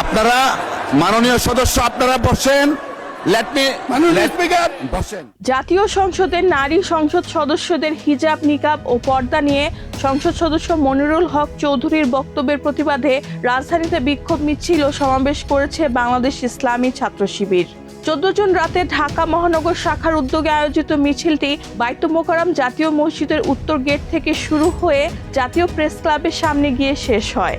আপনারা মাননীয় সদস্য আপনারা বসেন। জাতীয় সংসদের নারী সংসদ সদস্যদের হিজাব, নিকাব ও পর্দা নিয়ে সংসদ সদস্য মনিরুল হক চৌধুরীর বক্তব্যের প্রতিবাদে রাজধানীতে বিক্ষোভ মিছিল ও সমাবেশ করেছে বাংলাদেশ ইসলামী ছাত্র শিবির। 14 জুন রাতে ঢাকা মহানগর শাখার উদ্যোগে আয়োজিত মিছিলটি বাইতুল মোকাররম জাতীয় মসজিদের উত্তর গেট থেকে শুরু হয়ে জাতীয় প্রেস ক্লাবের সামনে গিয়ে শেষ হয়।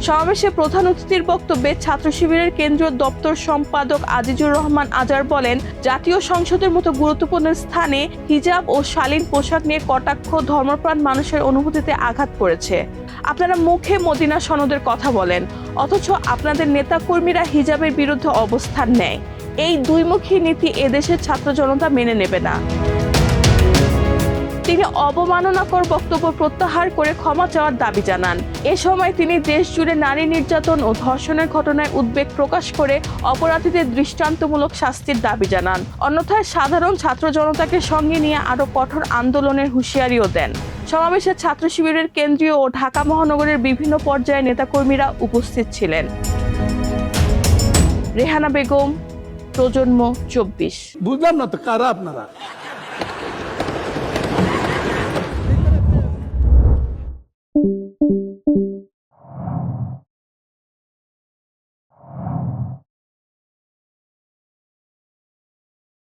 সমাবেশে প্রধান অতিথির বক্তব্যে ছাত্র শিবিরের কেন্দ্রীয় দপ্তর সম্পাদক আজিজুর রহমান আজার বলেন, জাতীয় সংসদের মতো গুরুত্বপূর্ণ স্থানে হিজাব ও শালীন পোশাক নিয়ে কটাক্ষ ধর্মপ্রাণ মানুষের অনুভূতিতে আঘাত করেছে। আপনারা মুখে মদিনা সনদের কথা বলেন, অথচ আপনাদের নেতাকর্মীরা হিজাবের বিরুদ্ধে অবস্থান নেয়। এই দুইমুখী নীতি এদেশের ছাত্র জনতা মেনে নেবে না। তিনি অবমাননাকর বক্তব্য প্রত্যাহার করে ক্ষমা চাওয়ার দাবি জানান। এ সময় তিনি দেশ জুড়ে নারী নির্যাতন ও ধর্ষণের ঘটনায় উদ্বেগ প্রকাশ করে অপরাধীদের দৃষ্টান্তমূলক শাস্তির দাবি জানান। অন্যথায় সাধারণ ছাত্র জনতাকে সঙ্গে নিয়ে আরো কঠোর আন্দোলনের হুঁশিয়ারিও দেন। সমাবেশে ছাত্র শিবিরের কেন্দ্রীয় ও ঢাকা মহানগরের বিভিন্ন পর্যায়ে নেতাকর্মীরা উপস্থিত ছিলেন। রেহানা বেগম, প্রজন্ম 24। বুঝলাম না তো কারা আপনারা?